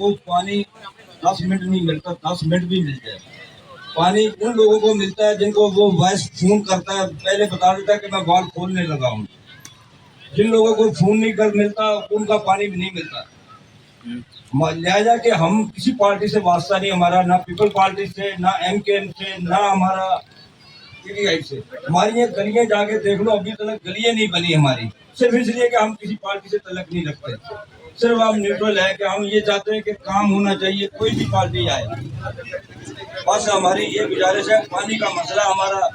को पानी 10 मिनट नहीं मिलता, 10 मिनट भी मिल जाए। पानी उन लोगों को मिलता है जिनको वो वॉइस फोन करता है, पहले बता देता है कि मैं बॉल खोलने लगा हूँ। जिन लोगों को फोन नहीं कर मिलता उनका पानी भी नहीं मिलता। लिहाजा कि हम किसी पार्टी से वास्ता नहीं हमारा, ना पीपल पार्टी से, ना MKM से, ना हमारा PDI से। हमारी ये गलियां जाके देख लो, अभी तक गलियां नहीं बनी हमारी, सिर्फ इसलिए कि हम किसी पार्टी से तलक नहीं रखते। सिर्फ हम न्यूट्रल है कि हम ये चाहते हैं कि काम होना चाहिए, कोई भी पार्टी आए। बस हमारी ये गुजारिश है। पानी का मसला हमारा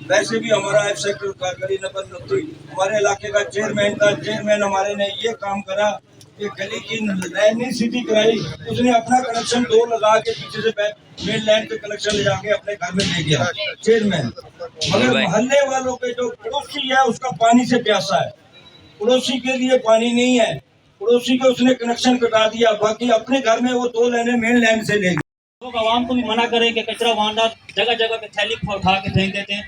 वैसे भी हमारा F सेक्टर का गली नंबर 29 हमारे इलाके का चेयरमैन हमारे ने ये काम करा कि गली की लाइन सीधी कराई। उसने अपना कनेक्शन 2 लगा के पीछे से मेन लाइन पे कनेक्शन ले जाके अपने घर में ले गया चेयरमैन। मगर मोहल्ले वालों के जो पड़ोसी है उसका पानी से प्यासा है, पड़ोसी के लिए पानी नहीं है, पड़ोसी को उसने कनेक्शन कटा दिया। बाकी अपने घर में वो 2 लाइनें मेन लाइन से ले गए। लोग आवाम को भी मना करें कि कचरा वहाँ जगह जगह पे थैली उठा के फेंक देते हैं,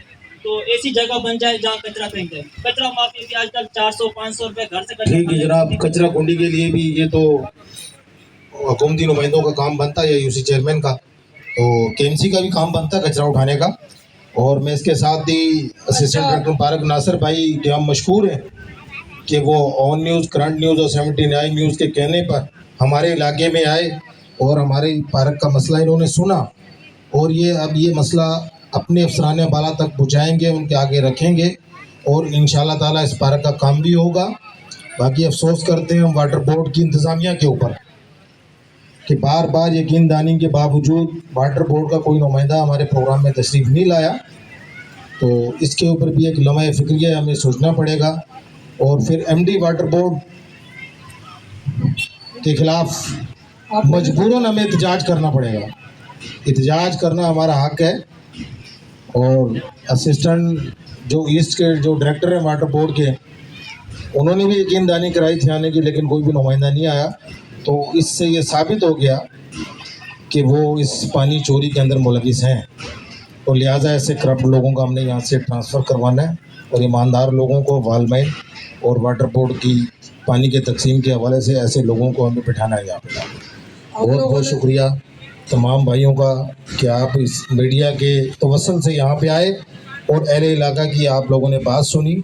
तो ऐसी जगह बन जाए जहाँ कचरा फेंकते हैं। कचरा माफी भी आजकल 400-500 रुपए घर से ठीक है जनाब, कचरा कुंडी के लिए भी ये तो हुकूमती नुमाइंदों का काम बनता है या यूसी चेयरमैन का, तो KMC का भी काम बनता है कचरा उठाने का। और मैं इसके साथ ही असिस्टेंट डायरेक्टर पार्क नासिर भाई के हम मशहूर हैं कि वो ऑन न्यूज़, करंट न्यूज़ और 79 न्यूज़ के कहने पर हमारे इलाके में आए और हमारे पार्क का मसला इन्होंने सुना और अब ये मसला अपने अफसरान बाला तक पहुँचाएँगे, उनके आगे रखेंगे और इंशाल्लाह ताला इस पार्क का काम भी होगा। बाकी अफसोस करते हैं हम वाटर बोर्ड की इंतज़ामिया के ऊपर कि बार बार यकीन दानी के बावजूद वाटर बोर्ड का कोई नुमाइंदा हमारे प्रोग्राम में तशरीफ़ नहीं लाया। तो इसके ऊपर भी एक लम्हा फ़िक्रिया हमें सोचना पड़ेगा और फिर MD वाटर बोर्ड के ख़िलाफ़ मजबूरन हमें एहतजाज करना पड़ेगा। एहतजाज करना हमारा हक है। और असिस्टेंट जो ईस्ट के जो डायरेक्टर हैं वाटर बोर्ड के, उन्होंने भी यकीन दानी कराई थी आने की, लेकिन कोई भी नुमाइंदा नहीं आया। तो इससे ये साबित हो गया कि वो इस पानी चोरी के अंदर मुलविस हैं। तो लिहाजा ऐसे करप्ट लोगों का हमने यहाँ से ट्रांसफ़र करवाना है और ईमानदार लोगों को, वालमैन और वाटर बोर्ड की पानी के तकसीम के हवाले से ऐसे लोगों को हमें बिठाना है यहाँ पे। बहुत बहुत शुक्रिया तमाम भाइयों का कि आप इस मीडिया के तवस्सुल से यहाँ पे आए और अहले इलाका की आप लोगों ने बात सुनी।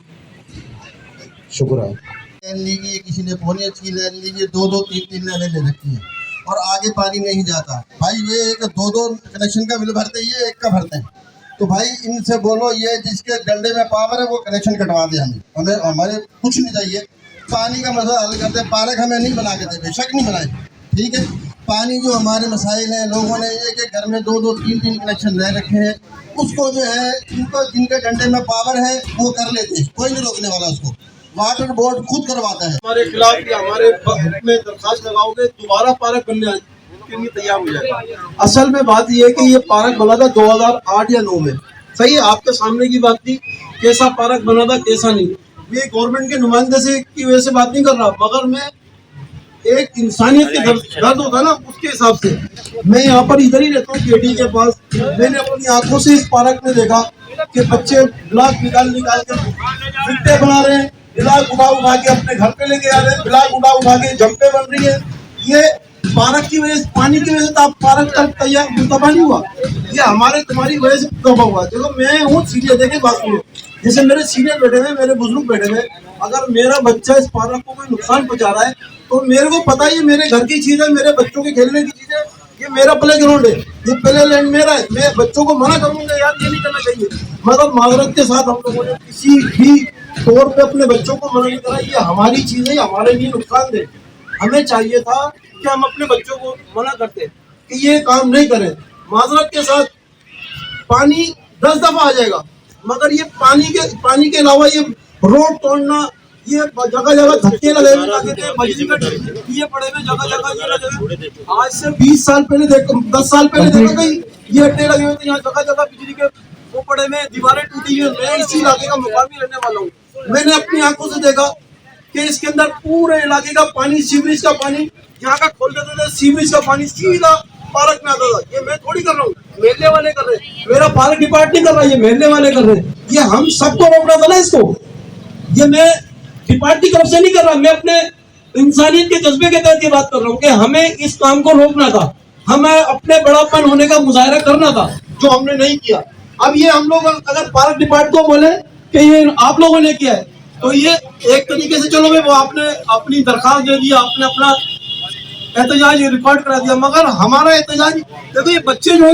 शुक्रिया। लाइन लीजिए, किसी ने पौने अच्छी लाइन लीजिए, 2-2, 3-3 लाइनें ले रखी है और आगे पानी नहीं जाता। भाई ये एक 2-2 कनेक्शन का बिल भरते हैं, ये एक का भरते हैं। तो भाई इनसे बोलो, ये जिसके डंडे में पावर है वो कनेक्शन कटवा दे। हमें हमारे कुछ नहीं चाहिए, पानी का मसला हल करते। पार्क हमें नहीं बना के दे, बेशक नहीं बनाए, ठीक है। पानी जो हमारे मसाइल हैं, लोगों ने ये कि घर में 2-2, 3-3 कनेक्शन ले रखे हैं, उसको जो है जिनके डंडे में पावर है वो कर लेते हैं, कोई नहीं रोकने वाला उसको। वाटर बोर्ड खुद करवाता है। हमारे खिलाफ या हमारे में दरखास्त लगाओगे, दोबारा पार्क बनने के लिए तैयार हो जाएगा। असल में बात यह है कि ये पार्क बना था 2008 या 9 में, सही है, आपके सामने की बात थी। कैसा पार्क बना था कैसा नहीं, ये गवर्नमेंट के नुमाइंदे से की वजह से बात नहीं कर रहा, मगर मैं एक इंसानियत के दर्द होता है ना, उसके हिसाब से मैं यहाँ पर इधर ही रहता हूँ केडी के पास। मैंने अपनी आंखों से इस पार्क में देखा कि बच्चे ब्लॉक निकाल के मिट्टे बना रहे हैं, ब्लॉक उठा के अपने घर पे लेके आ रहे हैं, ब्लॉक उठा के जंपे बन रही है। ये पार्क की वजह से, पानी की वजह से आप पार्क का तैयार तबाह नहीं हुआ, ये हमारे तुम्हारी वजह से तबाह हुआ। देखो मैं हूँ सीनियर, देखे बात सुनो, जैसे मेरे सीनियर बैठे हुए, मेरे बुजुर्ग बैठे हुए, अगर मेरा बच्चा इस पार्क को कोई नुकसान पहुंचा रहा है तो मेरे को पता है ये मेरे घर की चीज है, मेरे बच्चों के खेलने की चीज है, ये मेरा प्ले ग्राउंड है, ये प्ले लैंड मेरा है। मैं बच्चों को मना करूंगा यार ये नहीं करना चाहिए, मगर माजरत के साथ हम लोगों ने किसी भी तौर पे अपने बच्चों को मना नहीं करा। ये हमारी चीज है, हमारे लिए नुकसान दे। हमें चाहिए था कि हम अपने बच्चों को मना करते कि ये काम नहीं करें। माजरत के साथ पानी 10 दफा आ जाएगा, मगर ये पानी के अलावा ये रोड तोड़ना, ये जगह जगह धक्के लगे हुए थे, बिजली के दिए पड़े हुए जगह जगह ये लगे। आज से 20 साल पहले 10 साल पहले देखा कहीं ये अड्डे लगे हुए थे, यहाँ जगह जगह बिजली के वो पड़े में, दीवारें टूटी हुई। मैं इसी इलाके का मुकामी रहने वाला हूँ, मैंने अपनी आंखों से देखा कि इसके अंदर पूरे इलाके का पानी, सीवरेज का पानी यहाँ का खोल देते थे, सीवरेज का पानी सीधा पार्क में आता था। ये मैं थोड़ी कर रहा हूँ, मेले वाले कर रहे हैं, मेरा पार्क डिपार्ट नहीं कर रहा, ये मेले वाले कर रहे हैं। ये हम सबको रोकना था ना इसको, ये मैं डिपार्ट की तरफ से नहीं कर रहा, मैं अपने इंसानियत के जज्बे के तहत ये बात कर रहा हूँ कि हमें इस काम को रोकना था, हमें अपने बड़ापन होने का मुजाहरा करना था, जो हमने नहीं किया। अब ये हम लोग अगर पार्क डिपार्टमेंट को बोले कि ये आप लोगों ने किया है, तो ये एक तरीके से चलो भाई वो आपने अपनी दरखास्त दे दी, आपने अपना एहतजाज रिकॉर्ड करा दिया, मगर हमारा एहतजाज देखो, ये बच्चे जो है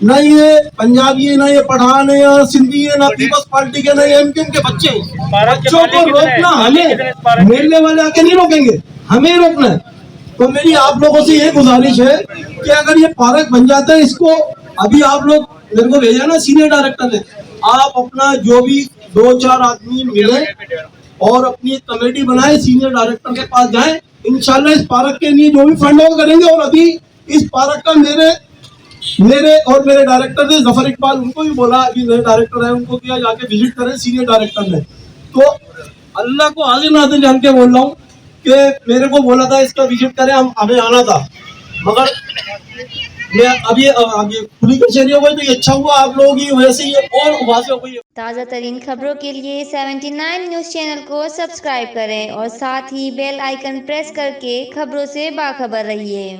ना ये पंजाबी है, ना ये पठान है, या सिंधी है, ना पीपल्स पार्टी के, ना ये एमक्यूएम के बच्चे हैं। बच्चों को रोकना हमें, मेले वाले आके नहीं रोकेंगे, हमें ही रोकना है। तो मेरी आप लोगों से ये गुजारिश है कि अगर ये पार्क बन जाता है, इसको अभी आप लोग मेरे को भेजा ना सीनियर डायरेक्टर ने, आप अपना जो भी 2-4 आदमी मिले और अपनी कमेटी बनाए, सीनियर डायरेक्टर के पास जाएं, इंशाल्लाह इस पार्क के लिए जो भी फंड होगा करेंगे। और अभी इस पार्क का मेरे और मेरे डायरेक्टर ने जफर इकबाल, उनको भी बोला, अभी नए डायरेक्टर है उनको किया जाके विजिट करें सीनियर डायरेक्टर ने। तो अल्लाह को हाजिर नाज़िर जान के बोल रहा हूँ कि मेरे को बोला था इसका विजिट करें, हमें आना था, मगर मैं अभी खुली कचहरी हो गई, तो ये अच्छा हुआ आप लोगों की वजह से ये और वाज़ेह हो गई। ताज़ा तरीन खबरों के लिए 79 न्यूज़ चैनल को सब्सक्राइब करें और साथ ही बेल आइकन प्रेस करके खबरों से बाखबर रहिए।